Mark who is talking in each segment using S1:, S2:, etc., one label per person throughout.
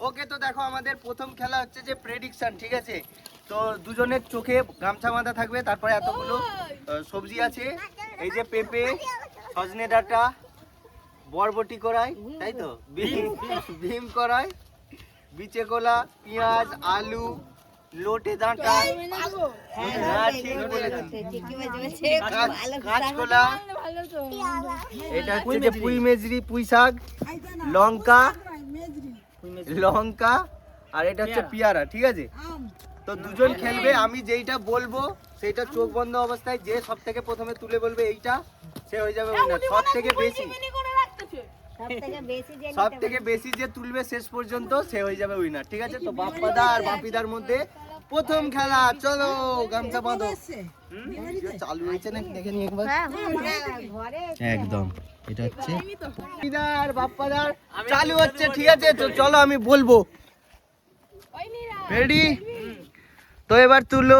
S1: ওকে, তো দেখো আমাদের প্রথম খেলা হচ্ছে যে প্রেডিকশন, ঠিক আছে? তো দুজনের চোখে গামছা বাঁধা থাকবে, তারপরে এতগুলো সবজি আছে, এই যে পেঁপে, সজনে ডাঁটা, বরবটি কড়াই, তাই তো, ভীম কড়াই, বিচে কলা, পেঁয়াজ, আলু, লোটে ডাঁটা, হ্যাঁ ঠিক বলেছি, কাঁচকলা, এটা হচ্ছে যে পুঁই মেজরি, পুঁই শাক, লঙ্কা, আর এটা হচ্ছে পেয়ারা, ঠিক আছে? তো দুজন খেলবে, আমি যেইটা বলবো সেইটা চোখ বন্ধ অবস্থায় যে সব থেকে প্রথমে তুলে বলবে এইটা, সে হয়ে যাবে উইনার। সব থেকে বেশি যে তুলবে শেষ পর্যন্ত সে হয়ে যাবে উইনার, ঠিক আছে? তো বাপ্পাদা আর বাপিদার মধ্যে প্রথম খেলা, চলো গামছা বাঁধো। চালু হয়েছে নাকি দেখে নি একবার। একদম এটা হচ্ছে বাপিদার বাপ্পাদার চালু হচ্ছে, ঠিক আছে? তো চলো আমি বলবো, রেডি? তো এবার তুলো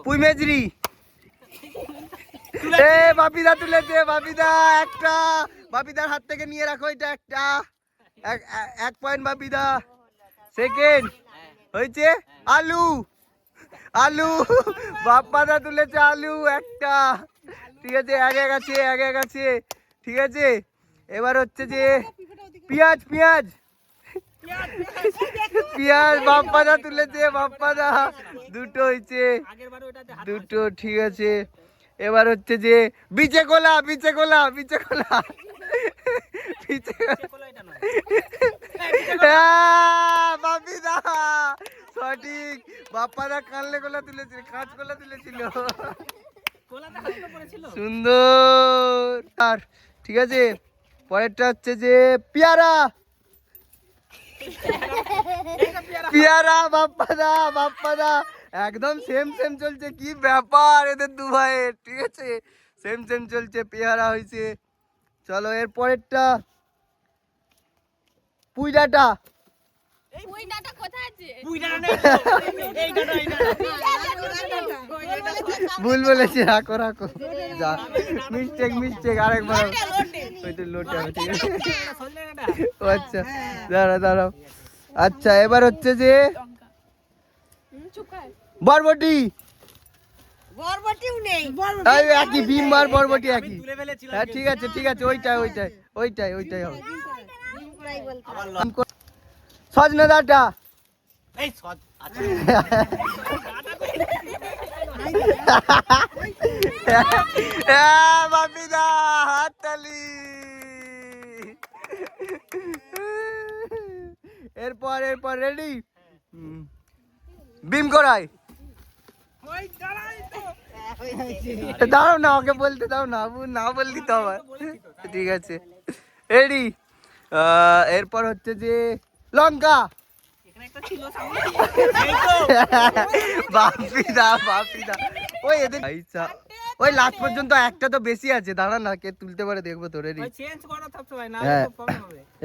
S1: পুঁই মেজরি। বাপিদা তুলেছে, বাপিদা একটা, বাপিদার হাত থেকে নিয়ে রাখো, এটা একটা, 1 পয়েন্ট বাপিদা। সেকেন্ড হয়েছে আলু, বাপ্পাদা তুলেছে আলু একটা, ঠিক আছে? এক আছে, ঠিক আছে? এবার হচ্ছে যে পেঁয়াজ, বাপ্পাদা তুলেছে, বাপ্পাদা দুটো হয়েছে, দুটো, ঠিক আছে? এবার হচ্ছে যে বিচে কলা, বাপিদা সঠিক, বাপ্পাদা কানলে কলা তুলেছিল, কাঁচ কলা তুলেছিল, সুন্দর। আর ঠিক আছে, পরেরটা হচ্ছে যে পেয়ারা, বাপ্পাদা একদম সেম চলছে, কি ব্যাপার এদের দু ভাইয়ের, ঠিক আছে? সেম চলছে, পেয়ারা হয়েছে। চলো এর পরেরটা পুঁই ডাঁটা, ভুল বলেছি, রাখো যা, মিস্টেক, আরেকবার ওইটা লোটে হবে, ঠিক আছে? আচ্ছা দাঁড়াও, আচ্ছা এবার হচ্ছে যে বরবটি, একই ভীম আর বরবটি একই, হ্যাঁ ঠিক আছে, ওইটাই হবে। সজনে ডাঁটা, বাপিদা হাততালি। এরপর রেডি, ভীম কড়াই। দাঁড়াও না, ওকে বলতে দাও না, না বললি তো আবার, ঠিক আছে? রেডি, এরপর হচ্ছে যে লঙ্কা, বাপিদা ওই এদের ওই লাস্ট পর্যন্ত একটা তো বেশি আছে, দাঁড়া না, কে তুলতে পারে দেখবো তো। রেডি,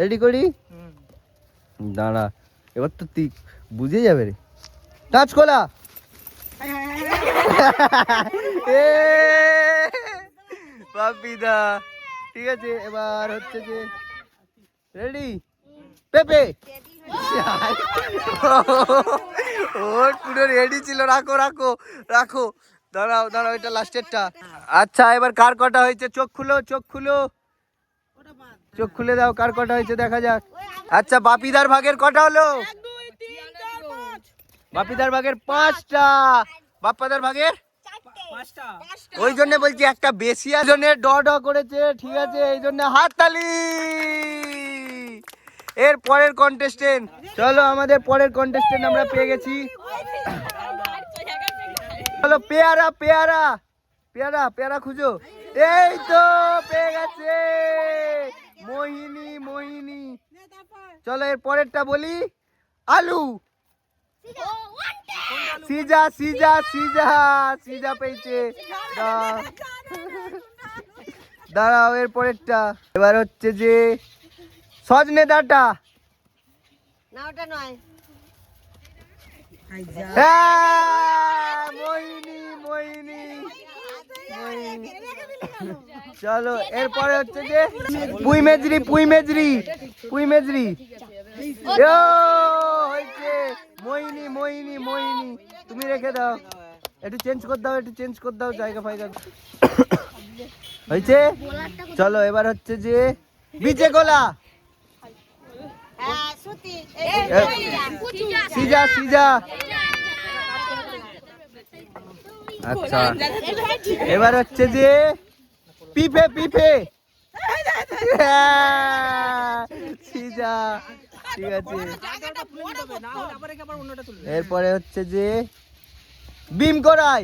S1: রেডি করি, দাঁড়া, এবার তো তুই বুঝে যাবে রে। কাঁচকলা, বাপিদা, ঠিক আছে? এবার হচ্ছে যে রেডি, পেঁপে, ওর পুরো রেডি ছিল, রাখো, দাঁড়াও, এটা লাস্টেরটা। আচ্ছা এবার কার কটা হয়েছে, চোখ খুলে দাও, কার কটা হয়েছে দেখা যাক। আচ্ছা বাপিদার ভাগের কটা হলো? বাপিদার ভাগের 5টা, বাপ্পাদার ভাগের 5টা। ওই জন্য বলছি একটা বেশি, জন্য ড করেছে, ঠিক আছে? এই জন্য হাততালি। এর পরের কন্টেস্টেন্ট, চলো আমাদের পরের কন্টেস্টেন্ট আমরা পেয়ে গেছি, চলো পেয়ারা খুঁজো, এই তো পেয়ে গেছে, মোহিনী। চলো এর পরেরটা বলি, আলু, সিজা পেয়েছে, দাঁড়াও এর পরেরটা। এবার হচ্ছে যে সজনে ডাঁটা, না ওটা নয়, মোহিনী, চলো এরপরে হচ্ছে যে পুঁই মেজরি পুঁই মেজরি পুঁই মেজরি হয়েছে মোহিনী মোহিনী মোহিনী তুমি রেখে দাও একটু চেঞ্জ করে দাও একটু চেঞ্জ করে দাও জায়গা ফায়গা হয়েছে চলো এবার হচ্ছে যে বিচে গোলা সিজা সিজা আচ্ছা এবার হচ্ছে যে পিপে পিপে সিজা ঠিক আছে এরপরে হচ্ছে যে বিম করাই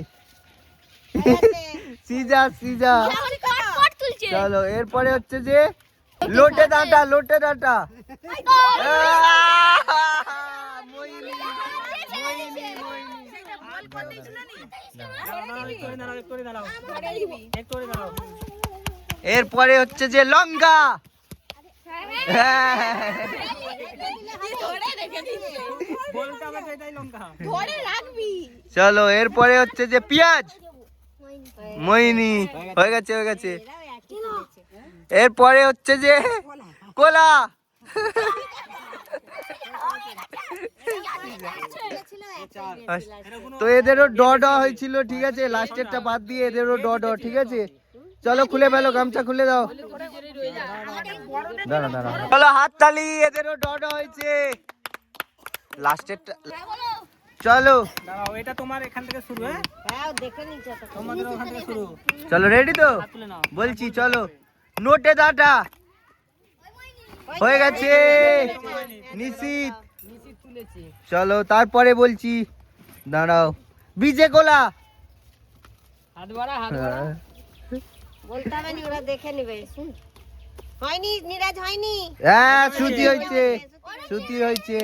S1: সিজা সিজা চলো এরপরে হচ্ছে যে লোটে ডাঁটা লোটে ডাঁটা এরপরে হচ্ছে যে লঙ্কা চলো এরপরে হচ্ছে যে পেঁয়াজ মোহিনী হয়ে গেছে হয়ে গেছে এরপরে হচ্ছে যে কোলা তো এদেরও ড ড হয়েছিল ঠিক আছে লাস্টেরটা বাদ দিয়ে এদেরও ড ড ঠিক আছে চলো খুলে ফেলো গামছা খুলে দাও দাঁড়া দাঁড়া চলো হাত তালি এদেরও ড ড হয়েছে লাস্টেরটা চলো
S2: এটা তোমার এখান থেকে শুরু হ্যাঁ দেখে নিচ্ছি তোমাদের ওখান থেকে শুরু
S1: চলো রেডি তো বলছি চলো নোটে দাটা হয়ে গেছে নিশ্চিত চলো তারপরে বলছি দাঁড়াও বিজে কোলা
S2: হাত বাড়া বলতে হবে না ওরা দেখে নেবে হয়নি নিরাজ হয়নি
S1: হ্যাঁ শ্রুতি হয়েছে শ্রুতি হয়েছে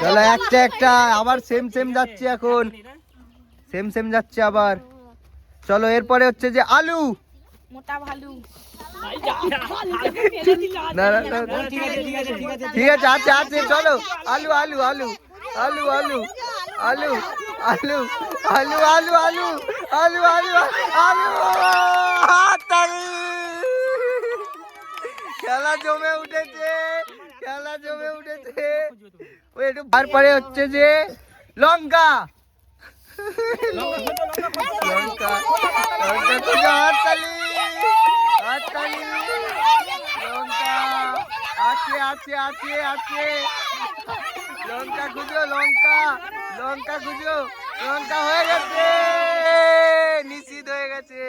S1: চলো একটা একটা আবার সেম সেম যাচ্ছে এখন সেম সেম যাচ্ছে আবার চলো এরপরে হচ্ছে যে আলু
S2: মোটা ভালু
S1: ঠিক আছে আছে আছে চলো আলু আলু আলু আলু আলু আলু আলু আলু আলু আলু আলু আলু আলু খেলা জমে উঠেছে খেলা জমে উঠেছে ওই একটু তারপরে হচ্ছে যে লঙ্কা লঙ্কা লঙ্কা খুঁজো হাততালি হাততালি লঙ্কা আছে আছে আছে আছে লঙ্কা খুঁজো লঙ্কা লঙ্কা খুঁজো লঙ্কা হয়ে গেছে নিশ্চিত হয়ে গেছে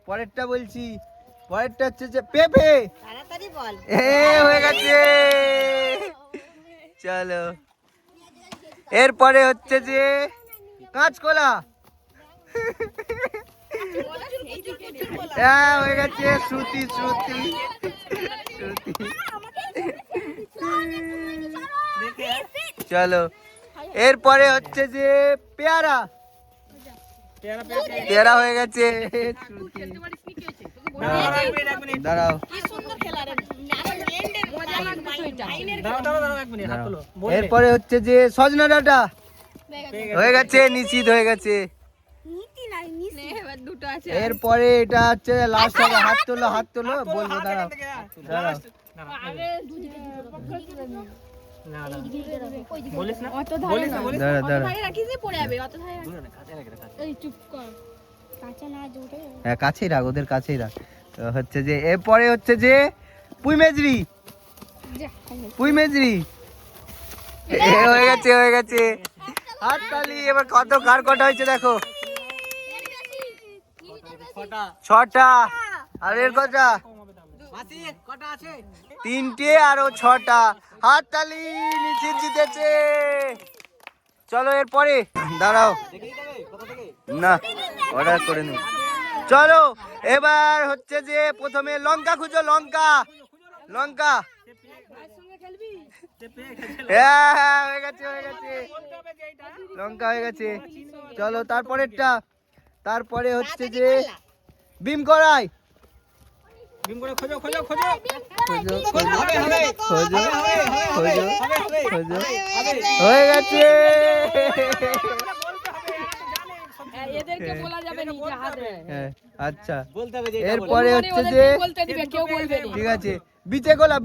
S1: পরেরটা বলছি পরেরটা হচ্ছে যে পেঁপে
S2: তাড়াতাড়ি বল
S1: হয়ে গেছে চলো এরপরে হচ্ছে যে কাঁচকলা হ্যাঁ হয়ে গেছে শ্রুতি শ্রুতি শ্রুতি চলো এরপরে হচ্ছে যে পেয়ারা পেয়ারা হয়ে গেছে দাঁড়াও এরপরে হচ্ছে যে সজনা ডাঁটা হয়ে গেছে নিশ্চিত হয়ে গেছে এরপরে এটা হচ্ছে লাস্ট হবে হাত তোলো বলবো দাঁড়াও দাঁড়াও হ্যাঁ কাছেই রাখ ওদের কাছেই রাখ হচ্ছে যে এরপরে হচ্ছে যে পুঁই মেজরি পুঁই মেজরি হয়ে গেছে হয়ে গেছে হাততালি এবার কত কার কটা হয়েছে দেখো ছটা আর এর কটা তিনটে আর ও ছটা হাততালি নিচে জিতেছে চলো এরপরে দাঁড়াও না অর্ডার করে নি চলো এবার হচ্ছে যে প্রথমে লঙ্কা খুঁজো লঙ্কা লঙ্কা হ্যাঁ হয়ে গেছে লঙ্কা হয়ে গেছে চলো তারপরেরটা তারপরে হচ্ছে যে বিম করাই
S2: ভীম করে খোঁজো খোঁজো খোঁজো
S1: খোঁজো
S2: হবে হবে
S1: খোঁজো খোঁজো
S2: হবে
S1: খোঁজো
S2: হবে
S1: হয়ে গেছে।
S3: এদেরকে বলা যাবে নিজে হাতে
S1: হ্যাঁ, আচ্ছা
S2: বলতে হবে যে
S1: এরপরে হচ্ছে যে
S3: বলতে দিবে কেউ বলবে না
S1: ঠিক আছে বিচে গোলা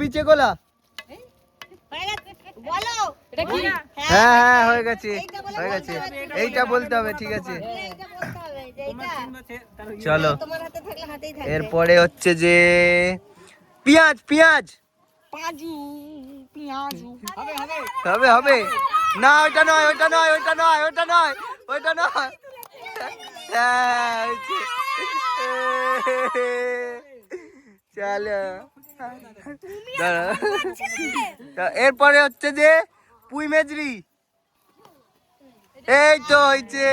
S4: বলো
S3: এটা কি
S1: হ্যাঁ হ্যাঁ হয়ে গেছে এইটা বলতে হবে ঠিক আছে
S4: এইটা বলতে হবে যে
S2: তোমার
S4: এইটা
S2: চিহ্ন আছে তার
S1: চলো
S4: তোমার হাতে থাকলে হাতেই থাকবে।
S1: এরপরে হচ্ছে যে পেঁয়াজ
S3: পাজু পিয়াজু
S2: হবে হবে
S1: হবে হবে না ওইটা নয় হ্যাঁ, হয়েছে। চলো দাঁড়াও। এরপরে হচ্ছে যে পুঁই মেজরি এই তো হয়েছে।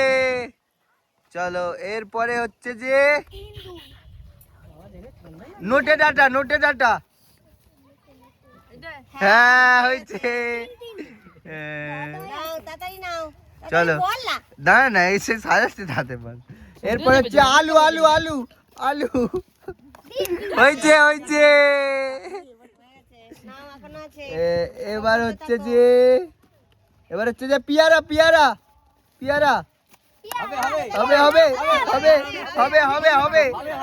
S1: চলো এরপরে হচ্ছে যে নোটে ডাটা হ্যাঁ হয়েছে। হ্যাঁ।
S4: নাও তাড়াতাড়ি নাও
S1: চলো
S4: বল না
S1: দাঁড়া না এসে সাজাতে থাকতে পার। এরপরে হচ্ছে আলু হয়েছে
S4: নাও এখনো আছে
S1: এবার হচ্ছে যে পিয়ারা
S2: হবে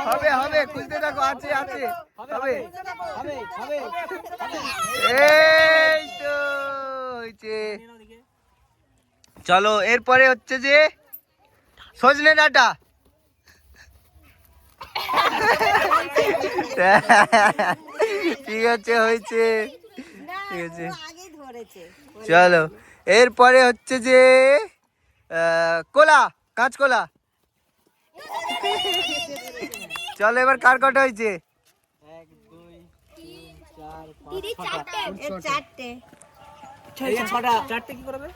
S2: হবে
S1: হবে খুঁজতে থাকো আছে হবে
S2: হবে হবে
S1: এই তো হয়েছে। চলো এরপরে হচ্ছে যে সজনে ডাঁটা ঠিক আছে হয়েছে ঠিক আছে
S4: আগেই ধরেছে
S1: চলো এরপরে হচ্ছে যে কাঁচকলা চলো এবার কার কটা হয়েছে
S2: 1 2 3 4 5
S4: দিদি চারটে
S2: এই ছটা চারটে কি করবে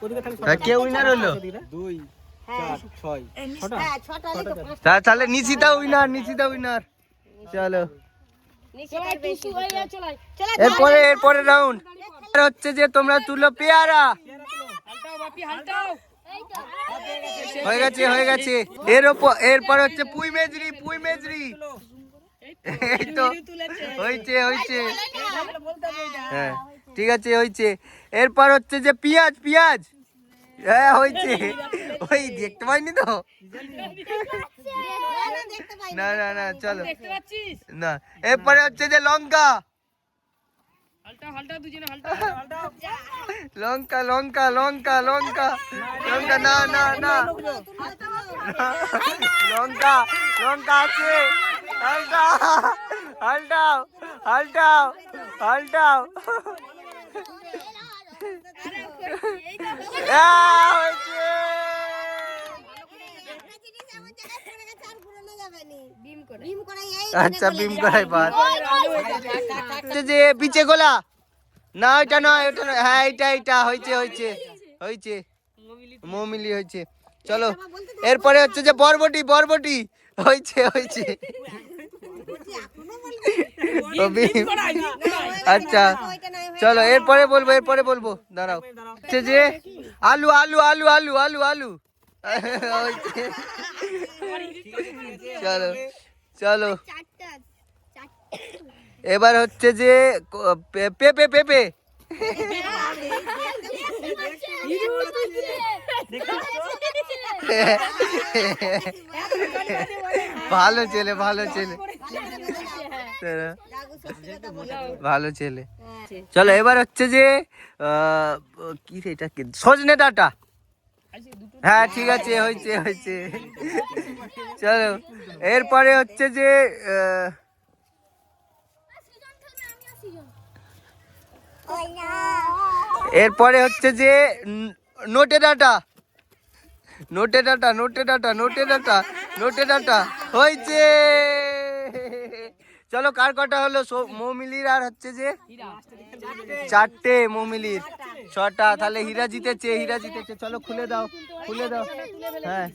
S2: ওদিকে থাকবে
S1: কে উইনার হলো
S2: 2 4 6 ছটা
S4: হ্যাঁ ছটা হলে তো পাঁচটা
S1: তাহলে নিশিতা উইনার চলো
S4: বেশি
S3: চলো
S1: এরপরে রাউন্ড হচ্ছে যে তোমরা তুলো পেয়ারা
S3: হালটাও বাপি হালটাও
S1: হয়ে গেছে এরপর হচ্ছে পুঁই মেজরি এই তো হয়েছে হ্যাঁ ঠিক আছে হয়েছে। এরপর হচ্ছে যে পেঁয়াজ হ্যাঁ হয়েছে ওই দেখতে পাইনি তো না চলো
S3: দেখতে পাচ্ছিস
S1: না এরপরে হচ্ছে যে লঙ্কা
S3: হালটাও দুজনে হালটাও
S1: লঙ্কা না লঙ্কা আছে হালটাও আচ্ছা বিম করাই পার যে বিচে গোলা না ওইটা নয় হ্যাঁ এইটা হয়েছে মৌমিলি হয়েছে। চলো এরপরে হচ্ছে যে বরবটি হয়েছে ও বিম। আচ্ছা চলো এরপরে বলবো দাঁড়াও হচ্ছে যে আলু হয়েছে। চলো এবার হচ্ছে যে পেঁপে ভালো ছেলে চলো এবার হচ্ছে যে কি রে এটা সজনে ডাঁটা হ্যাঁ ঠিক আছে হয়েছে চলো এরপরে হচ্ছে যে নোটে ডাঁটা হয়েছে। চলো কার কটা হলো মৌমিলির আর হচ্ছে যে চারটে মৌমিলির ছটা তাহলে হীরা জিতেছে চলো খুলে দাও হ্যাঁ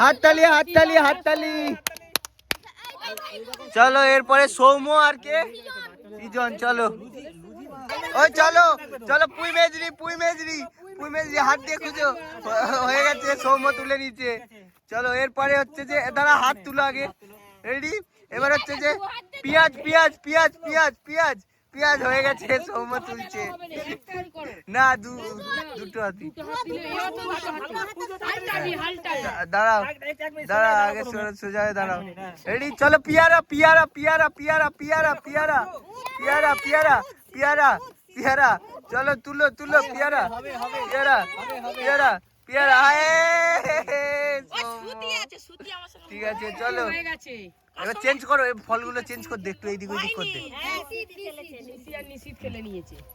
S1: হাততালি চলো এরপরে সৌম্য আর কে ইজন চলো পুঁই মেজরি হাত দিয়ে খুঁজো হয়ে গেছে সৌম্য তুলে নিচ্ছে। চলো এরপরে হচ্ছে যে দাঁড়া হাত তুলো আগে রেডি এবার হচ্ছে যে পেঁয়াজ পেঁয়াজ পেঁয়াজ পেঁয়াজ পেঁয়াজ পেঁয়াজ হয়ে গেছে, সৌম্য তুলছে। না দুটো হাতি। দাঁড়াও দাঁড়াও, আগে সোজা হয়ে দাঁড়াও। রেডি, চলো। পিয়ারা পিয়ারা পিয়ারা পিয়ারা পিয়ারা পিয়ারা পিয়ারা পিয়ারা পিয়ারা পিয়ারা, চলো তুলো তুলো পিয়ারা পিয়ারা পিয়ারা পিয়ারা। ঠিক আছে চলো, এবার চেঞ্জ করো, এই ফলগুলো চেঞ্জ কর দে, একটু এইদিক ওইদিক কর দে।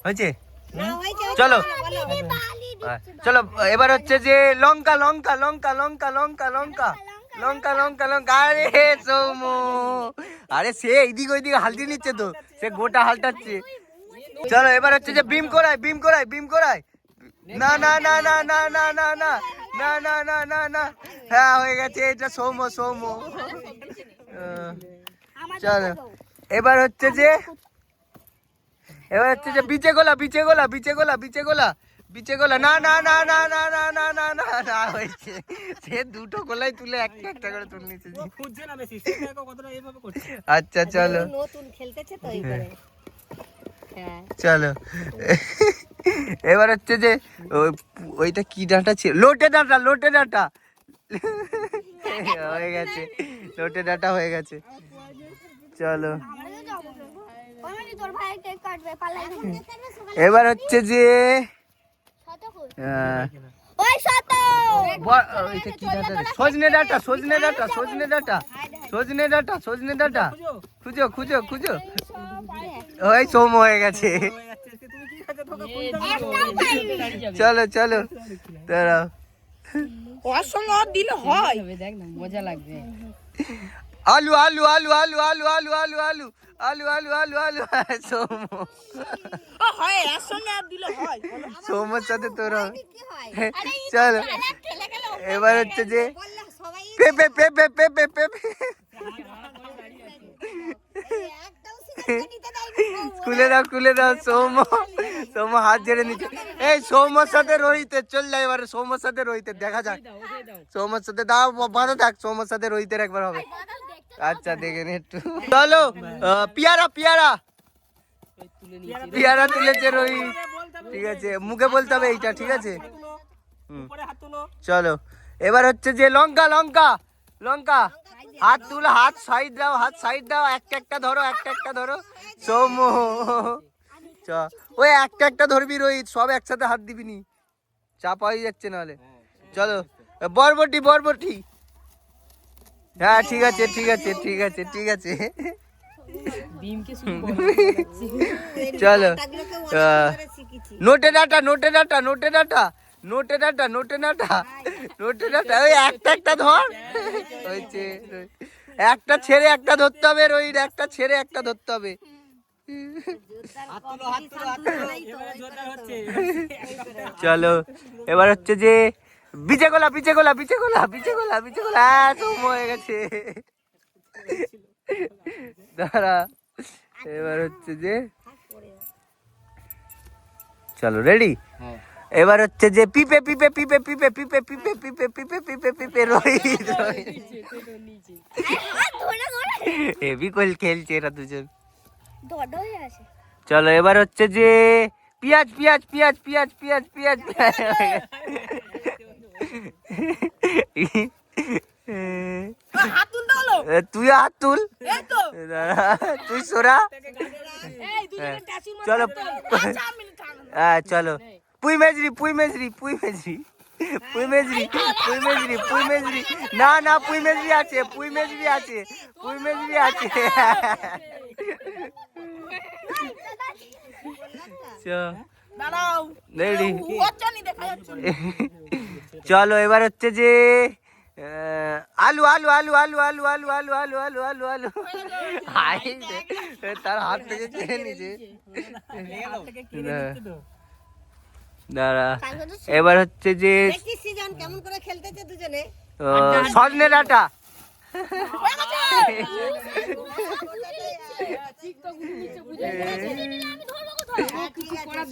S1: হয়েছে? চলো চলো, এবার হচ্ছে যে লঙ্কা লঙ্কা লঙ্কা লঙ্কা লঙ্কা লঙ্কা লঙ্কা লঙ্কা লঙ্কা। আরে সৌম্য, আরে সে এইদিক ওইদিকে হালতি নিচ্ছে তো, সে গোটা হালটাচ্ছে। চলো এবার হচ্ছে যে বিম করাই বিম করাই বিম করাই। না না না না না না না না না না না না না, হ্যাঁ হয়ে গেছে, এটা সৌম্য সৌম্য। চলো এবার হচ্ছে যে বিচে গোলা বিচে গোলা বিচে গোলা বিচে গোলা বিচে গোলা। না না না না না না না না না না, হয়েছে, সে দুটো গোলাই তুলে একটা একটা করে তুলে নিচ্ছে। আচ্ছা চলো
S4: নতুন খেলতেছে তো এই করে।
S1: চলো এবার হচ্ছে যে ওইটা কি ডাঁটা ছিল, লোটে ডাঁটা লোটে ডাঁটা হয়ে গেছে, লোটে ডাঁটা হয়ে গেছে। চলো এবার হচ্ছে যে সজনে ডাঁটা সজনে ডাঁটা সজনে ডাঁটা সজনে ডাঁটা সজনে ডাঁটা, খুঁজো খুঁজো খুঁজো। ওই সৌম্য হয়ে গেছে। চলো চলো দাঁড়াও,
S3: মজা লাগবে।
S1: আলু আলু আলু আলু আলু আলু আলু আলু আলু আলু আলু আলু। সৌম্য সৌম্যর সাথে তোর। চলো এবার হচ্ছে যে পেঁপে পেঁপে পেঁপে পেঁপে। খুলে দাও খুলে দাও, সৌম্য সৌম্য হাত ঝেড়ে নিচ্ছে। এই সৌম্যর সাথে রোহিতের চল যায়, এবারে সৌম্যর সাথে রোহিতের দেখা যাক। সৌম্যর সাথে দাও বাঁধা থাক, সৌম্যর সাথে রোহিতের একবার হবে। আচ্ছা দেখেন একটু। চলো পিয়ারা পিয়ারা পিয়ারা তুলেছে রোহিত। ঠিক আছে, মুখে বলতে হবে এইটা, ঠিক আছে। চলো এবার হচ্ছে যে লঙ্কা লঙ্কা লঙ্কা। হাত তুলো, হাত সাইড দাও, হাত সাইড দাও, একটা একটা ধরো একটা একটা ধরো। সৌম্য চ, ওই একটা একটা ধরবি রোহিত, সব একসাথে হাত দিবি নি, চাপা হয়ে যাচ্ছে নাহলে। চলো বরবটি বরবটি। হ্যাঁ ঠিক আছে ঠিক আছে ঠিক আছে ঠিক আছে। চলো নোটে ডাটা নোটে ডাটা নোটে ডাটা নোটে ডাটা নোটে ডাটা নোটে ডাটা। ওই একটা একটা ধর, হয়েছে। একটা ছেড়ে একটা ধরতে হবে রোহিত, একটা ছেড়ে একটা ধরতে হবে। চলো এবার হচ্ছে যে বিচে গোলা বিচে গোলা বিচে গোলা বিচে গোলা বিচে গোলা। সৌম্য হয়ে গেছে। দাঁড়া এবার হচ্ছে যে চলো রেডি। এবার হচ্ছে যে পিপে পিপে পিপে পিপে পিপে পিপে পিপে পিপে পিপে পিপে। রোহিত হেভি কোল খেলছে এরা দুজন। চলো এবার হচ্ছে যে পেঁয়াজ পেঁয়াজ পেঁয়াজ পেঁয়াজ পেঁয়াজ পেঁয়াজ তুই হাত তুল, তুই সোরা। চলো হ্যাঁ চলো পুই মেজরি পুই মেজরি পুই মেজরি পুই মেজরি পুই মেজরি পুই মেজরি। না না পুই মেজরি আছে, পুই মেজরি আছে, পুই মেজরি আছে। চলো এবার হচ্ছে যে আলু আলু আলু আলু আলু আলু আলু আলু আলু আলু আলু। তার হাত থেকে কেড়ে নিছে। দাঁড়া এবার হচ্ছে যে
S4: কেমন করে খেলতেছে দুজনে।
S1: সজনে ডাঁটা।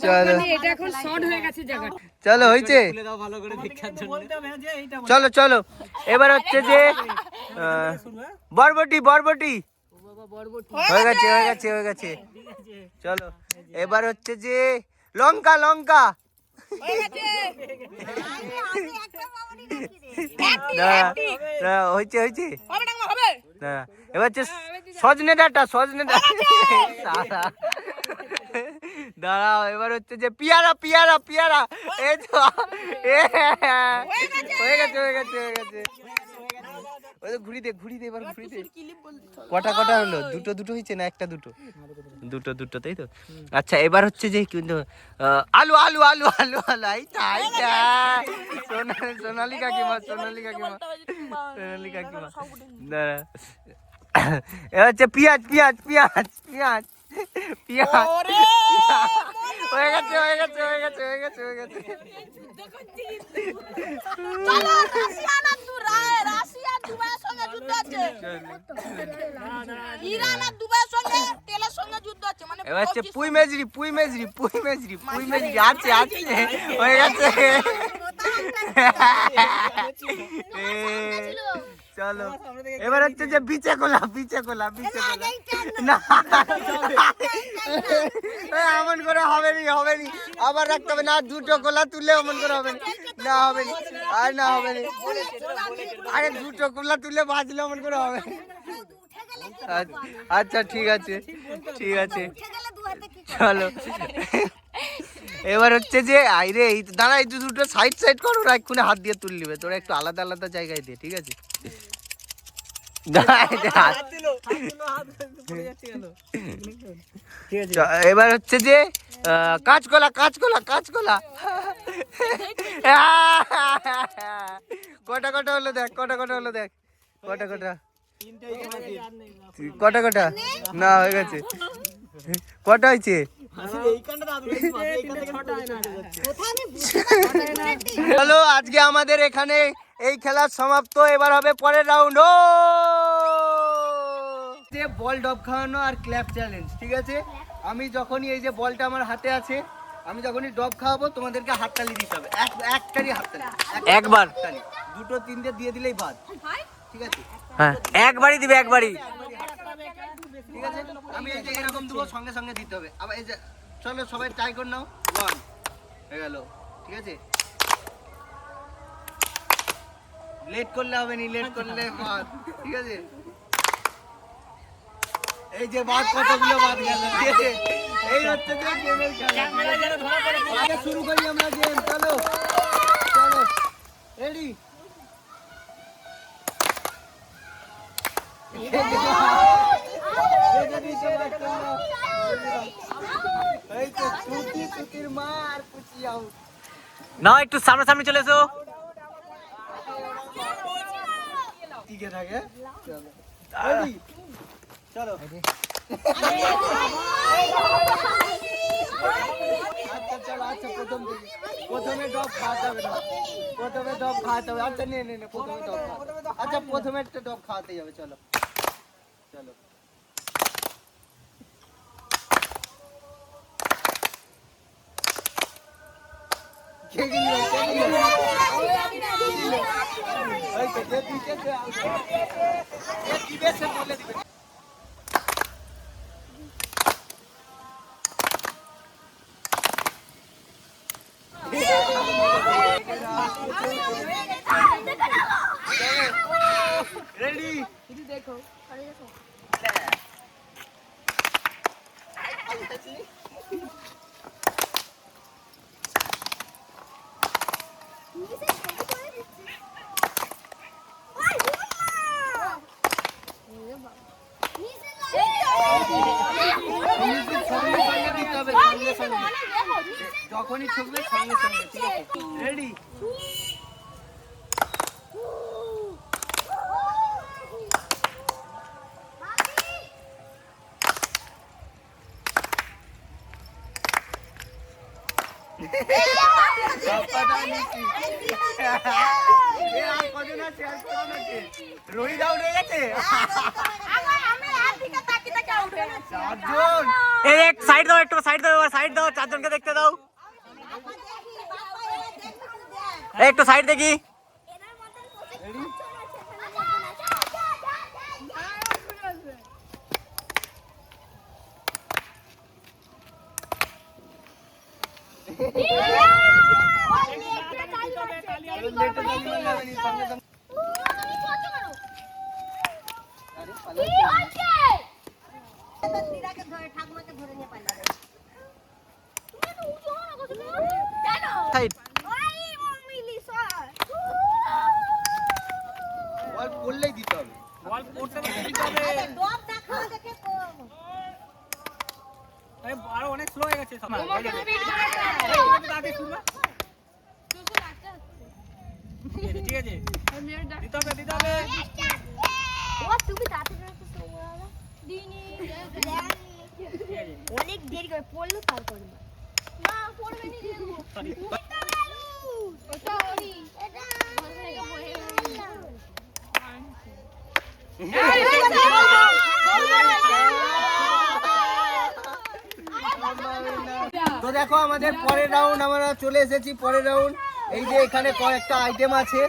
S1: চলো চলো হয়েছে। চলো চলো এবার হচ্ছে যে বরবটি বরবটি হয়ে গেছে হয়ে গেছে হয়ে গেছে। চলো এবার হচ্ছে যে লঙ্কা লঙ্কা। হয়েছে হয়েছে। এবার হচ্ছে সজনে ডাঁটা সজনে ডাঁটা। দাঁড়াও এবার হচ্ছে যে পিয়ারা পিয়ারা পিয়ারা। এই তো হয়ে গেছে হয়ে গেছে হয়ে গেছে। ওই তো ঘুরি দে এবার ঘুরি দে। কটা কটা হলো? দুটো দুটো হয়েছে না একটা দুটো? দুটো দুটো তাই তো। আচ্ছা এবার হচ্ছে যে কিন্তু আলু আলু আলু আলু আলু। এইটা এইটা সোনালি কাকিমা সোনালি কাকিমা সোনালি কাকিমা। দাঁড়া এবার হচ্ছে পেঁয়াজ পেঁয়াজ পেঁয়াজ পেঁয়াজ পেঁয়াজ। হয়ে গেছে হয়ে গেছে হয়ে গেছে হয়ে গেছে হয়ে গেছে। এবার হচ্ছে পুঁই মেজরি পুঁই মেজরি পুঁই মেজরি পুঁই মেজরি আছে আছে। হয়ে গেছে। চলো এবার হচ্ছে যে বিচে কোলা বিচে কোলা বিচে কোলা। না এমন করে হবে নি হবে নি। আবার রাখতে হবে না। দুটো কোলা তুলে এমন করে হবে না হবে নি আর না হবে নি। আরে দুটো কোলা তুলে বাজলে এমন করে হবে। আচ্ছা ঠিক আছে ঠিক আছে চলো। এবার হচ্ছে যে আইরে দাঁড়া এই দুটো সাইড সাইড করো। ওরা এক্ষুনি হাত দিয়ে তুলে নিবে। তোরা একটু আলাদা আলাদা জায়গায় দে ঠিক আছে। এবার হচ্ছে যে কাঁচকলা কাঁচকলা কাঁচকলা। কটা কটা হলো দেখ কটা কটা হলো দেখ কটা কটা কটা কটা না হয়ে গেছে। কটা হয়েছে? চলো আজকে আমাদের এখানে এই খেলা সমাপ্ত। এবার হবে পরের রাউন্ড। ও যে বল ডব খাওয়ানো আর ক্ল্যাপ চ্যালেঞ্জ ঠিক আছে। আমি যখনই এই যে বলটা আমার হাতে আছে আমি যখনই ডব খাওয়াবো তোমাদেরকে হাততালি দিতে হবে। একটারই হাততালি একবার হাততালি। দুটো তিনটে দিয়ে দিলেই বাদ ঠিক আছে। হ্যাঁ একবারই দিবে একবারই ঠিক আছে। আমি এই যে এরকম দেবো সঙ্গে সঙ্গে দিতে হবে। আবার এই যে চলো সবাই ট্রাই করে নাও। 1 হয়ে গেল ঠিক আছে। লেট করলে হবে নি লেট করলে বাদ ঠিক আছে। এই যে বাদ কতগুলো বাদ গেল ঠিক আছে। এই হচ্ছে যে গেমের খেলা। আগে শুরু করি আমরা গেম। চলো চলো রেডি।
S2: না একটু সামনে সামনে চলে এসো।
S1: টিকে থাকে চলো চলো। আচ্ছা চলো আচ্ছা প্রথমে ডব খাওয়াতে হবে না। প্রথমে ডব খাওয়াতে হবে। আচ্ছা নে নে প্রথমে ডব খাওয়াতে। আচ্ছা প্রথমে একটা ডব খাওয়াতে যাবে। চলো চলো রেডি দেখো যখনই ছুকবে সঙ্গে সঙ্গে ঠিক আছে। রেডি রোহিত আউট হয়ে গেছে।
S2: এক সাইড দাও একটু সাইড দাও সাইড দাও চারজনকে দেখতে দাও। একটু সাইড দেখি।
S4: দিদাকে ধরে ঠাকুমাকে ধরে নিয়ে পালাবে।
S1: বল পড়লেই দিতে হবে।
S2: বল পড়তে দিতে হবে।
S4: ডব না খাওয়া দেখে
S2: আরে আরো অনেক স্লো হয়ে গেছে সময়। তাড়াতাড়ি শুরু না। ঠিক আছে দিতে হবে দিতে হবে।
S5: তুমি তাড়াতাড়ি দিনি অনেক দেরি করে পড়লো তারপরে না পড়বে নি দেবো
S2: সরি
S5: ওটা ওরি এটা থেকে পড়ে
S1: তো দেখো আমাদের পরের রাউন্ড আমরা চলে এসেছি। পরের রাউন্ড এই যে এখানে কয়েকটা আইটেম আছে,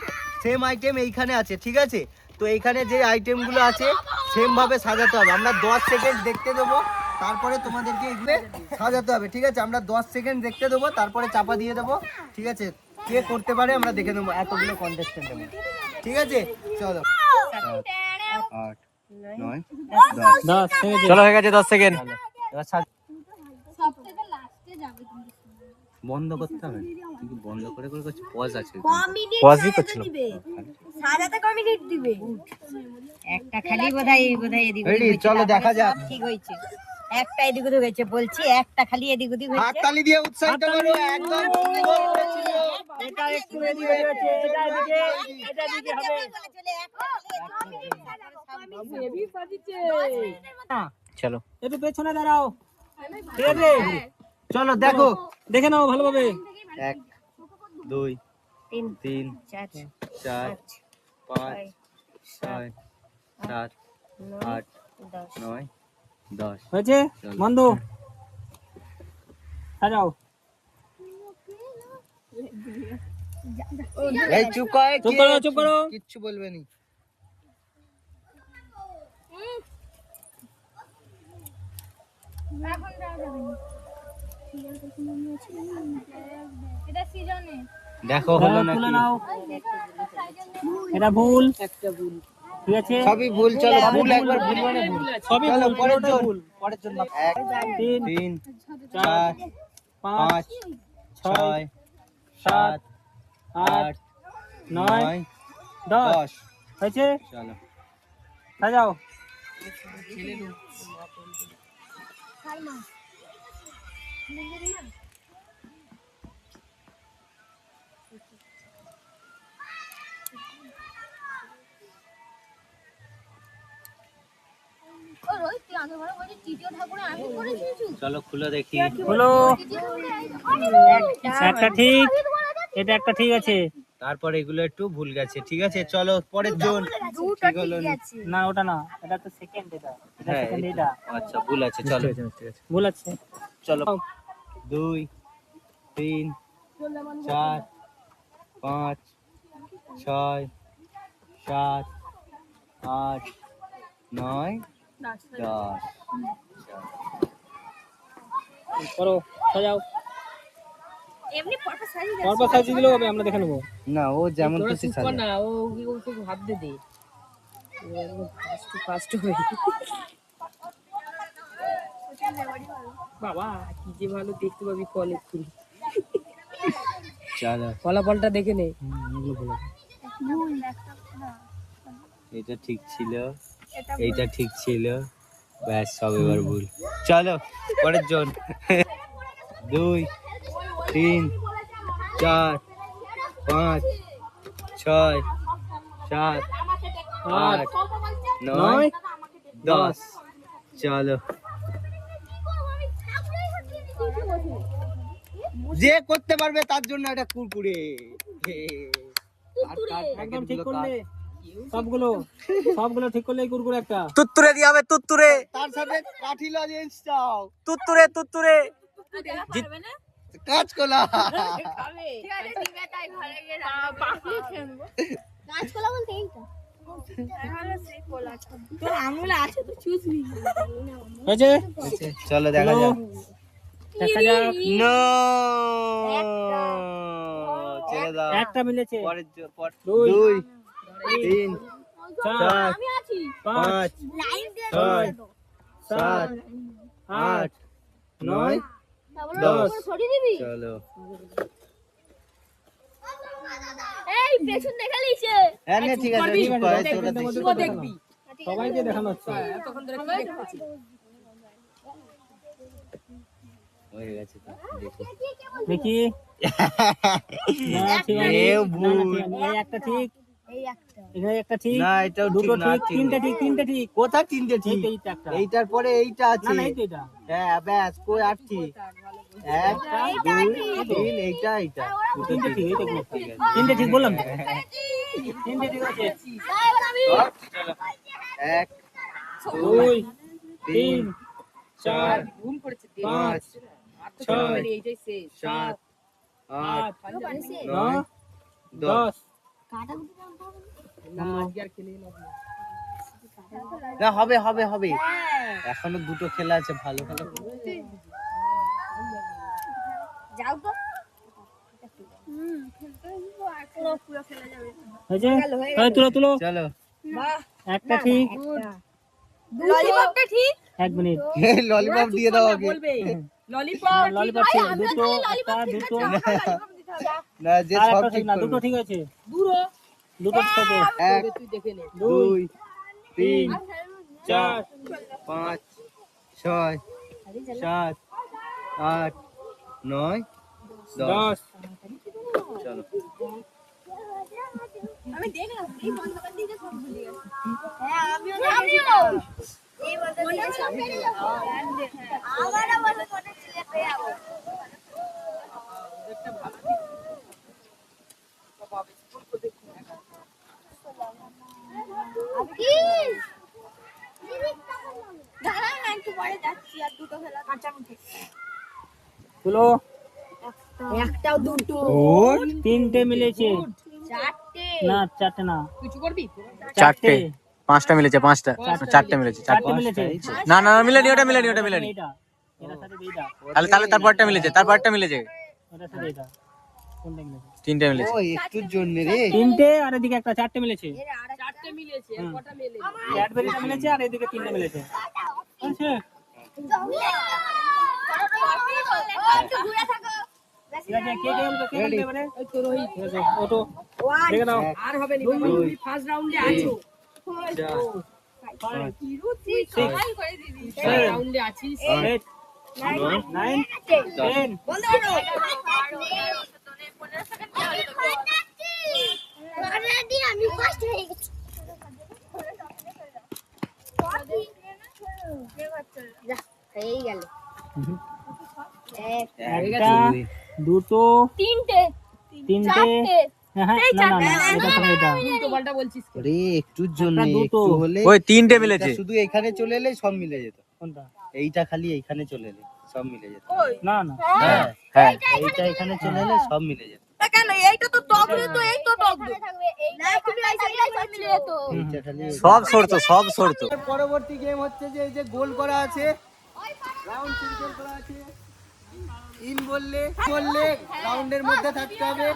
S1: সেম আইটেম এইখানে আছে, ঠিক আছে? তো এইখানে যে আইটেমগুলো আছে সেম ভাবে সাজাতে হবে। আমরা 10 সেকেন্ড দেখতে দেবো, তারপরে তোমাদেরকে এগুলো সাজাতে হবে, ঠিক আছে? আমরা 10 সেকেন্ড দেখতে দেবো, তারপরে চাপা দিয়ে দেবো, ঠিক আছে? কে করতে পারে আমরা দেখে নেবো এতগুলো কন্টেস্টেন্ট, ঠিক আছে? চলো 8 9 10
S2: চলো হয়ে গেছে 10 সেকেন্ড।
S1: এবার সাজ
S5: সবথেকে লাস্টে যাবে কিন্তু
S1: বন্ধ করতে হবে, কিন্তু বন্ধ করে করে করছি, পজ আছে,
S4: পজই করছিল। সাজাতে ক মিনিট দিবে? একটা খালি বোধহয় এদিক
S1: রেডি? চলো দেখা যাক।
S4: ঠিক হয়েছে, একটা এদিক ওদিক হয়েছে বলছি, একটা খালি এদিক ওদিক হয়েছে।
S1: হাততালি দিয়ে উৎসাহিত করো, একদম সুন্দর হয়েছিল।
S2: এটা একটু এদিকে হয়েছে, এটা এদিকে হবে।
S1: চলো
S2: একটু পেছনে দাঁড়াও, ঠিক আছে?
S1: চলো দেখো,
S2: দেখে নাও ভালোভাবে।
S1: 1 2 3
S4: 4
S1: 4 5 6 7 8 9 10
S2: হয়েছে বন্ধু, সাজাও।
S1: এই চুপ কর,
S2: চুপ করো, চুপ করো।
S1: কিচ্ছু বলবে নি।
S5: এখন যাওয়া যাবে না এটা সিজনে
S1: দেখো হলো
S2: তুলে
S1: নাকি?
S2: নাও, এটা ভুল, ঠিক আছে?
S1: সবই ভুল। চলো ভুল, একবার ভুল মানে ভুল।
S2: সবই
S1: চলো
S2: ভুল,
S1: পরের
S2: পুরোটাই
S1: জন,
S2: ভুল।
S1: পরের জন 1
S2: 3
S1: 3
S2: 4
S1: 4
S2: 5
S1: 5 6
S2: 7
S1: 7
S2: 8
S1: 8
S2: 9
S1: 9
S2: 10
S1: 10
S2: হয়েছে,
S1: চলো
S2: সাজাও।
S5: ও রোহিত তুই আগে বড় বড় তৃতীয় ঠাকুরে আমি করেছিস
S1: চলো খুলে দেখি।
S2: হলো
S5: তৃতীয় ঠাকুরে
S2: একটা ঠিক, এটা একটা ঠিক আছে।
S1: তারপর এগুলো একটু ভুল গেছে, ঠিক আছে? চলো পরের জন। ঠিক হলো না।
S2: না ওটা না, এটা তো সেকেন্ড, এটা
S1: হ্যাঁ,
S2: সেকেন্ড, এটা
S1: আচ্ছা ভুল আছে, চলো
S2: ভুল আছে।
S1: চলো 2 3 4 5 6 7 8 9 10
S2: করো, সাজাও।
S4: এমনি ফটো সাজিয়ে
S2: পরপর সাজিয়ে দিলেও হবে, আমরা দেখে নেবো।
S1: না ও যেমন খুশি সাজে।
S3: না ও ওকে ভাবতে দে ফাস্ট হয়ে বাবা কি যে ভালো দেখতে পাবি কলে খুলি
S1: চলো
S3: ফলাফলটা দেখে নে
S1: এটা ঠিক ছিল, এইটা ঠিক ছিল, ব্যাস সব এবার ভুল। চলো পরের জন। 2 3 4 5 6 7 8 9 10 চলো যে করতে পারবে তার জন্য একটা কুরকুরে।
S2: একদম ঠিক করলে, সবগুলো সবগুলো ঠিক করলে কুরকুরে একটা
S1: তুত্তুরে দিয়ে হবে, তুত্তুরে, তার সাথে কাঠি লজেন্স চাও, তুত্তুরে তুত্তুরে কাজ কলা।
S5: গাছপালা বলতে এইটা
S2: হয়েছে।
S1: চলো দেখা যাক।
S2: দেখা যাক।
S1: নো ছেড়ে দাও।
S2: একটা মিলেছে।
S1: পরের
S2: দুই,
S1: 2 3
S2: চার,
S1: 4
S5: আমি আছি
S2: 5,
S1: 5
S5: লাইন দিয়ে
S1: 6
S2: 7,
S1: 8 9
S5: তারপরে
S1: 10
S5: উপর সরিয়ে দিবি
S1: চলো।
S5: এই পেছন দেখে লিছে
S1: হ্যাঁ না ঠিক আছে
S2: ঠিক আছে,
S1: তোরা
S2: 10 সেকেন্ডের
S1: দেখ।
S2: মধ্যে
S3: তুইও
S2: তো দেখানো।
S3: দেখবি।
S2: সবাইকে দেখানো হচ্ছে।
S3: এতক্ষণ ধরে কি দেখছিস?
S1: হয়ে গেছে তো দেখো।
S2: দেখি। না, ঠিক আছে।
S1: এ
S2: না,
S1: ভুল।
S2: না, ঠিক আছে। এই একটা ঠিক,
S5: এই একটা
S2: এখানে একটা ঠিক,
S1: না এটাও
S2: দুটো
S1: ঠিক না,
S2: ঠিক, তিনটে ঠিক, তিনটে ঠিক।
S1: কোথা তিনটে ঠিক?
S2: এইটা একটা।
S1: এইটার পরে এইটা
S2: না,
S1: আছে।
S2: না, এই তো এটা।
S1: হ্যাঁ ব্যাস কই আর ঠিক। 1 2 3 এইটা এইটা
S2: তিনটে ঠিক, এইটা কি?
S1: ঠিক আছে।
S2: তিনটে ঠিক বললাম তো। তিনটে ঠিক আছে।
S5: এবার আমি
S1: 1
S2: 2,
S1: 3
S2: 3, 4,
S3: ঘুম পড়েছে
S2: 5,
S3: 6
S2: 6,
S3: এইটাই শেষ
S1: 7 8
S2: 8,
S1: 9
S2: 9, 10।
S5: কাটা কুটি জানতে হবে
S3: না আজকে আর খেলে লাভ নেই।
S1: না হবে হবে হবে এখনো দুটো খেলা আছে ভালো খেলা
S5: যাও তো পুরো পুরো খেলা যাবে
S2: হয়েছে? তাহলে তুলো, তুলো।
S1: চলো
S2: একটা ঠিক।
S5: ললিপপটা ঠিক
S2: 1 মিনিট।
S1: ললিপপ দিয়ে দাও আগে
S3: বলবে ললিপপ
S2: ললিপপ ঠিক, দুটো, একটা, দুটো।
S1: না যে
S2: আর
S1: সব
S2: একটা ঠিক
S1: ঠিক
S2: না,
S1: করবে।
S2: দুটো ঠিক আছে।
S3: দূরো
S2: দুটো থেকে।
S1: 1
S3: তুই দেখে নে
S1: 2 3
S2: 4,
S1: 5 6 7 8 9 10
S2: 10।
S1: চলো
S5: আমি দেখলাম এই বন্ধকার দিকে সব ভুলে গেছি হ্যাঁ আমিও এই বন্ধকার দিকে সব ভুলে যাবো আমারও বলে কোনে ছিলে পেয়ে যাবো দাঁড়া না একটু পরে যাচ্ছি আর দুটো খেলা কাঁচামুখি
S2: তুলো।
S5: একটাও দুটো
S2: তিনটে মিলেছে।
S5: চারটে
S2: না, চারটে না।
S3: কিছু করবি
S6: চারটে, পাঁচটা মিলেছে, পাঁচটা, চারটে মিলেছে, চারটে।
S2: চারটে মিলেছে।
S6: না না না, মিলেনি, ওটা মিলেনি, ওটা মিলেনি।
S2: এইটা, এটার সাথে এইটা,
S6: তাহলে তাহলে তারপরটা মিলেছে, তারপরটা মিলেছে,
S2: এটার সাথে এইটা। কোনটা মিলেছে?
S6: তিনটে মিলেছে।
S1: ও একটুর জন্য রে
S2: তিনটে আর এদিকে একটা, চারটে মিলেছে।
S3: চারটে মিলেছে আর কটা মেলে
S2: ক্যাডবেরিটা মিলেছে আর এদিকে তিনটে মিলেছে। আচ্ছা, ঠিক আছে, কে খেলবে, কে খেলবে এবারে?
S3: এই তো রোহিত
S2: ঠিক আছে, ওঠো, দেখে নাও।
S3: আর হবে না বাবা, তুমি ফার্স্ট রাউন্ডে আছো
S1: 4
S3: রাউন্ডে আছিস
S2: 8, 9, 10।
S5: আমি ফার্স্ট হয়ে গেছি হয়ে গেল
S2: একটা, দুটো,
S5: তিনটে
S2: তিনটে। হ্যাঁ, না না না, এটা সঙ্গে এটা।
S3: উল্টো পাল্টা বলছিস কেন?
S1: রে একটুর জন্য
S2: একটা, দুটো।
S1: একটু হলে
S6: ওই তিনটে
S1: এইটা
S6: মিলেছে।
S1: শুধু এখানে চলে এলে সব মিলে যেত
S2: কোনটা?
S1: এইটা খালি এইখানে চলে এলে সব মিলে যেত
S2: না না,
S1: হ্যাঁ
S6: হ্যাঁ,
S1: এইটা এখানে চলে এলে সব মিলে যেত
S5: কেন এইটা তো টপ তো এই তো টপ থাকবে এই না তুমি এই সাইডে মিলে যেত
S1: এইটা খালি
S6: সব সরতো, সব সরতো।
S1: পরবর্তী গেম হচ্ছে যে এই যে গোল করা আছে রাউন্ড সিরিজ করা আছে ইন বললে রাউন্ডের মধ্যে থাকতে হবে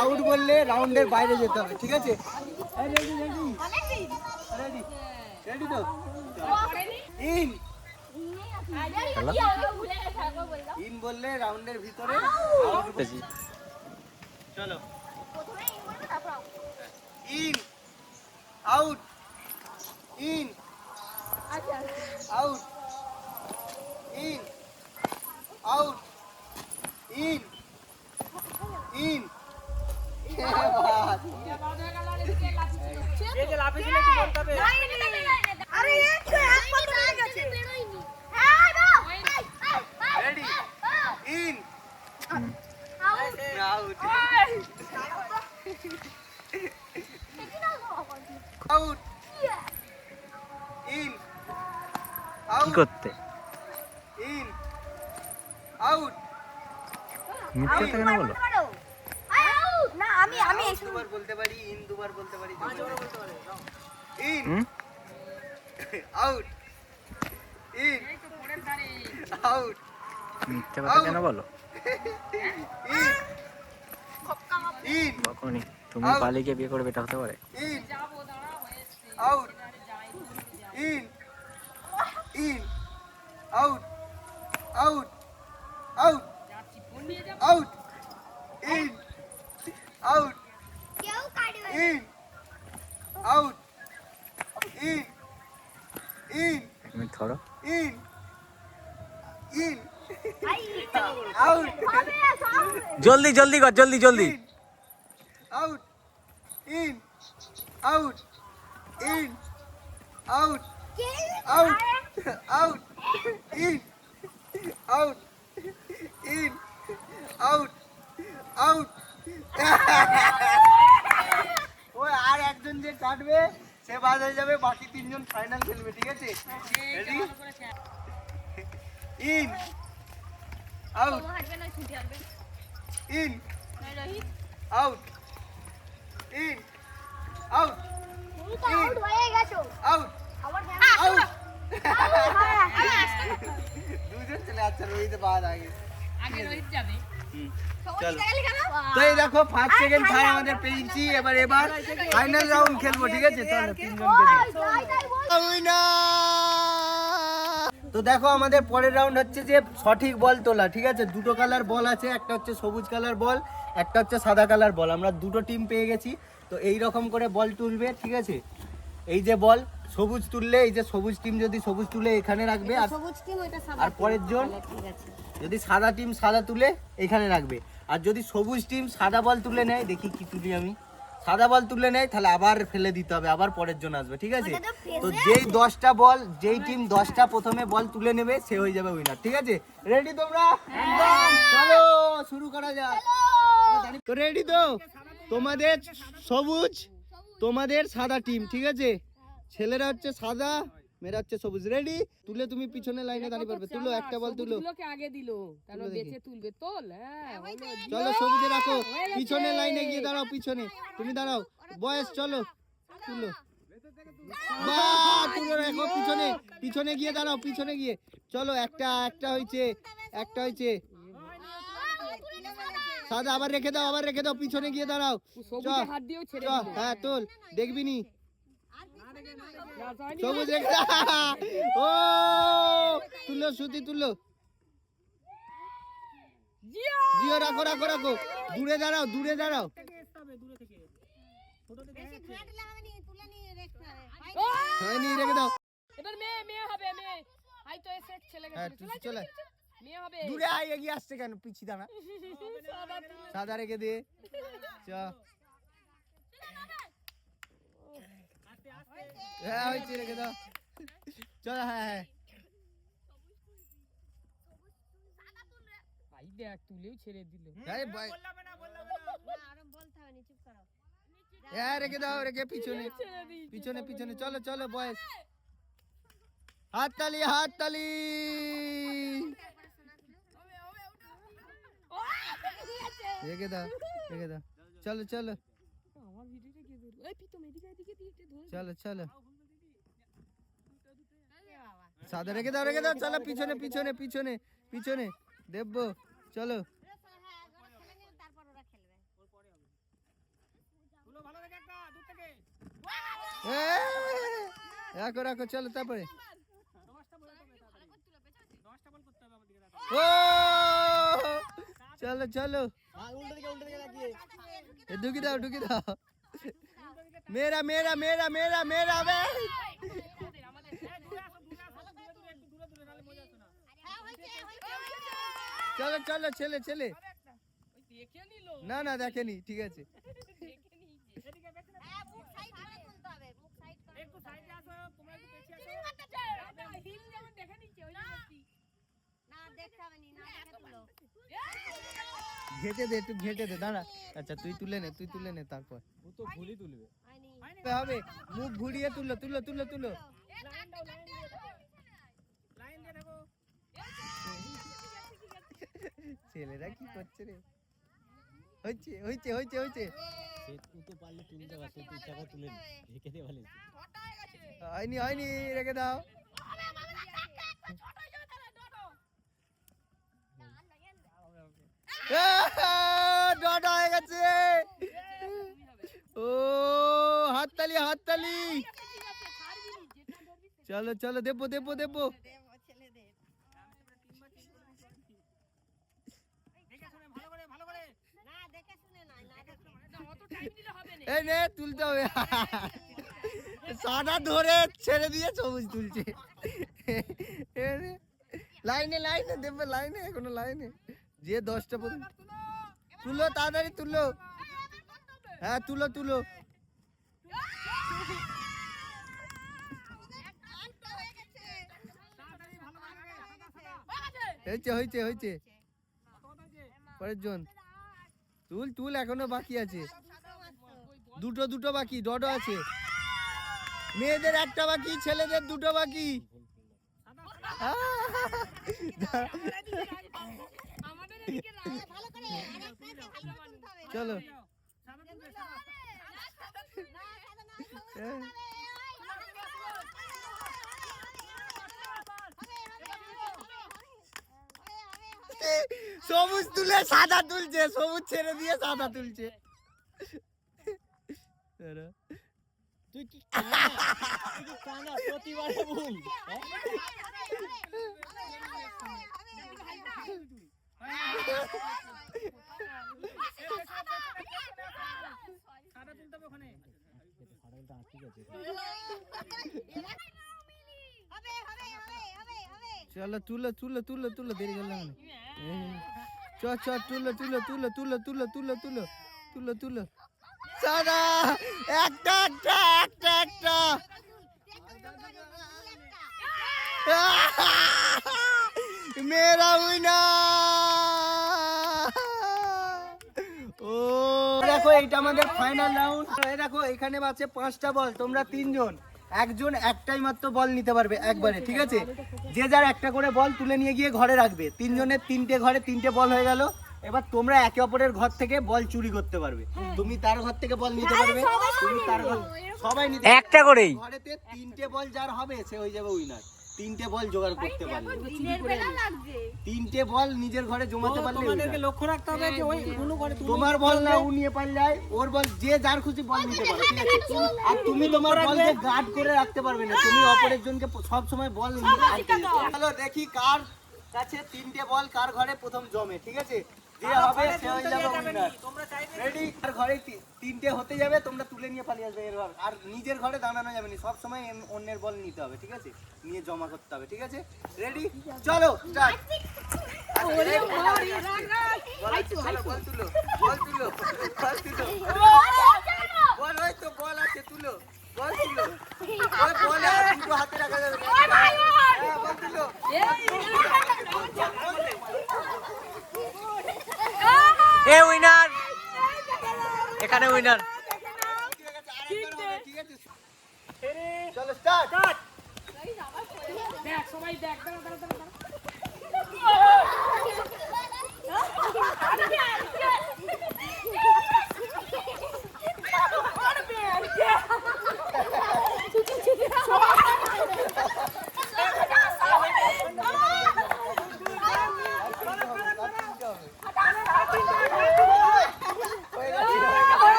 S1: আউট বললে রাউন্ডের বাইরে যেতে হবে ঠিক আছে রেডি রেডি রেডি রেডি তো ইন ইন বললে রাউন্ডের ভিতরে আউট চলো in out in out in out in in
S2: এই যে লাফে ছিল একটু বলতে হবে।
S5: আরে এই তো এক পা তো হয়ে গেছে হ্যাঁ দাও
S1: ready in out out in
S6: কি
S1: আউট
S6: করতে?
S1: ইন আউট
S6: মিথ্যে কথা কেন বলো?
S5: না আমি
S1: দুবার বলতে পারি ইন দুবার বলতে পারি in
S6: hmm?
S1: Out in out
S6: মিথ্যে কথা কেন বলো?
S1: ইন ইন
S6: কখনই তুমি পালিয়ে বিয়ে করবে, এটা হতে পারে?
S1: In out in in out out out out in out
S5: কেউ কাটবে
S1: ইন আউট ইন ইন
S6: এক মিনিট ধরো।
S1: ইন ইন
S5: ভাই
S1: আউট
S5: হবে হবে
S6: জলদি জলদি কর, জলদি জলদি।
S1: in out in out in out out out in out in out out ওই আর একজন যে কাটবে সে বাদ হয়ে যাবে, বাকি তিনজন ফাইনাল খেলবে, ঠিক আছে? Ready in out in out in out
S5: তুমি তো আউট হয়ে গেছো
S1: out
S5: আবার
S1: out দুজন চলে আচ্ছা রোহিত বাদ আগে
S3: আগে রোহিত যাবে।
S1: চলো তো এই দেখো ফার্স্ট সেকেন্ড থার্ড আমাদের পেয়েছি, এবার ফাইনাল রাউন্ড খেলবো, ঠিক আছে? চলো তিনজনকে তো দেখো আমাদের পরের রাউন্ড হচ্ছে যে সঠিক বল তোলা, ঠিক আছে? দুটো কালার বল আছে, একটা হচ্ছে সবুজ কালার বল, একটা হচ্ছে সাদা কালার বল। আমরা দুটো টিম পেয়ে গেছি, তো এই রকম করে বল তুলবে, ঠিক আছে? এই যে বল সবুজ তুললে, এই যে সবুজ টিম যদি সবুজ তুলে এখানে রাখবে, আর
S4: সবুজ টিম ওটা সাদা
S1: আর পরের জন
S4: ঠিক আছে।
S1: যদি সাদা টিম সাদা তুলে এখানে রাখবে, আর যদি সবুজ টিম সাদা বল তুলে নেয়, দেখি কি তুলি আমি, সাদা বল তুলে নেয় তাহলে আবার ফেলে দিতে হবে, আবার পরের জন আসবে, ঠিক আছে? তো যেই 10টা বল, যেই টিম 10টা প্রথমে বল তুলে নেবে সে হয়ে যাবে উইনার, ঠিক আছে? রেডি তোমরা? চলো শুরু করা যাক। তো রেডি তো? তোমাদের সবুজ, তোমাদের সাদা টিম, ঠিক আছে? ছেলেরা হচ্ছে সাদা, মেয়েরা হচ্ছে সবুজ। রেডি? তুলে তুমি পিছনে লাইনে দাঁড়িয়ে পারবে, তুলো একটা বল তুলো।
S3: সবুজগুলোকে আগে দিল, তারপর
S1: তুলে দেখি।
S3: বেঁচে তুলবে। তোল, হ্যাঁ হলো।
S1: চলো সবুজে রাখো, পিছনে লাইনে গিয়ে দাঁড়াও, পিছনে তুমি দাঁড়াও, বয়স চলো তুলো, বাহ তুলো রাখো, পিছনে পিছনে গিয়ে দাঁড়াও, পিছনে গিয়ে চলো, একটা একটা হয়েছে, একটা হয়েছে সাদা, আবার রেখে দাও, আবার রেখে দাও, পিছনে গিয়ে দাঁড়াও,
S3: সবুজে হাত দিয়েও ছেড়ে
S1: চল,
S3: দিল।
S1: হ্যাঁ তোল, দেখবি নি
S3: যা, যায়নি।
S1: সবুজ রেখে দাও। ও তুলো, সুতি তুলো,
S3: জিয়া!
S1: জিও রাখো রাখো রাখো, দূরে দাঁড়াও, দূরে দাঁড়াও,
S3: ও!
S1: হয়নি, রেখে দাও,
S3: এবার মেয়ে মেয়ে হবে, মেয়ে। আই তো এসে ছেলে
S1: হ্যাঁ
S3: গেছে।
S1: তুই চলে
S3: মেয়ে হবে।
S1: দূরে আয়, এগিয়ে আসছে কেন, পিছি দাঁড়া,
S3: সাদা তুলে।
S1: সাদা রেখে দে, চ হ্যাঁ হয়েছে, রেখে দাও, চল, হ্যাঁ হ্যাঁ
S3: ভাই দেখ তুলেও ছেড়ে দিল।
S1: এই ভাই, হ্যাঁ রেখে দাও, রেখে পিছনে
S3: ছেড়ে দিয়েছে।
S1: পিছনে পিছনে, চলো চলো বয়স, হাততালি হাততালি, রেখে দাও, রেখে দাও, চলো চলো
S3: আমার ভিডিওটা কে ধরলো? এই পিতম এদিকে এদিকে এদিকে ধর।
S1: চলো চলো, সাদা রেখে দাও, রেখে দাও, চলো পিছনে পিছনে পিছনে পিছনে দেবো, চলো রাখো রাখো, চলো তারপরে, ও চলো চলো, ঢুকি দাও ঢুকি দাও, মেরা মেরা মেরা মেরা মেরা বে, চলো চলো, ছেলে ছেলে,
S3: দেখে নিল।
S1: না না দেখেনি, ঠিক আছে,
S3: হিল যেমন দেখে নিচ্ছে ওই দেখছি।
S1: ঘেটে দে, একটু ঘেটে দে, দাঁড়া, আচ্ছা তুই তুলে নে, তুই তুলে নে, তারপর হবে, মুখ ঘুরিয়ে তুলো তুলো তুলো তুলো, ছেলেরা কি করছে রে, হচ্ছে হচ্ছে হচ্ছে হচ্ছে, হয়নি হয়নি, রেখে দাও, হাততালি। চলো চলো দেবো দেবো দেবো। এই নে তুলতে হবে। সাদা ধরে ছেড়ে দিয়ে সবুজ তুলছে। লাইনে লাইনে দেবে, লাইনে এখনো লাইনে। যে 10টা পর্যন্ত তুলো, তাড়াতাড়ি তুলো। হ্যাঁ তুলো তুলো। হয়েছে হয়েছে হয়েছে। পরের জন তুল তুল, এখনো বাকি আছে। দুটো দুটো বাকি, ডডো আছে। মেয়েদের একটা বাকি, ছেলেদের দুটো বাকি। চলো সবুজ তুলে সাদা তুলছে, সবুজ ছেড়ে দিয়ে সাদা তুলছে।
S2: তুই কি কানা প্রতিবারে ভুল।
S1: চলো তুলো তুলো তুলো তুলো, দেরি করলাম। চ চ তুলো তুলো তুলো তুলো তুলো তুলো তুলো তুলো তুলো। সাদা একটা একটা একটা একটা। মেরা উইনার। ও দেখো এইটা আমাদের ফাইনাল রাউন্ড। এই দেখো এখানে আছে 5টা বল, তোমরা 3 জন, একজন একটাই মাত্র বল নিতে পারবে একবারে, ঠিক আছে? যে যার একটা করে বল তুলে নিয়ে গিয়ে ঘরে রাখবে। 3 জনের 3টে ঘরে 3টে বল হয়ে গেল। এবার তোমরা একে অপরের ঘর থেকে বল চুরি করতে পারবে। তুমি তার ঘর থেকে বল নিতে পারবে, তুমি তার ঘর, সবাই নিতে পারবে।
S6: একটা করেই
S1: ঘরেতে 3টে বল যার হবে সে হয়ে যাবে উইনার। 3টে বল জোগাড় করতে পারলে, 3টে বল নিজের ঘরে জমাতে পারলে
S2: তোমাদেরকে লক্ষ্য রাখতে হবে যে ওই কোনো করে
S1: তোমার বল না ও নিয়ে পারলে ওর বল, যে যার খুশি বল নিতে পারে, ঠিক আছে? আর তুমি তোমার বলকে গার্ড করে রাখতে পারবে না, তুমি অপরের জনকে সব সময় বল আনতে দিতে হবে। চলো দেখি কার কাছে 3টে বল কার ঘরে প্রথম জমে, ঠিক আছে? যে হবে সে হয়ে যাবে উইনার। রেডি? আর ঘরে 3টে হতে যাবে, তোমরা তুলে নিয়ে পালিয়ে আসবে এর ঘর। আর নিজের ঘরে দাঁড়ানো যাবে না, সব সময় অন্যের বল নিতে হবে, ঠিক আছে? নিয়ে জমা করতে হবে, ঠিক আছে? রেডি? চলো স্টার্ট। বল তুলো বল তুলো বল তুলো বল তুলো। বল ওই তো বল আছে, তুলো বল তুলো। ওই বল দুটো হাতে রাখা যাবে না। হ্যাঁ বল তুলো।
S6: এ উইনার, এখানে উইনার।
S1: ঠিক আছে চলো স্টার্ট।
S3: দেখ সবাই দেখ, দাঁড়া দাঁড়া দাঁড়া।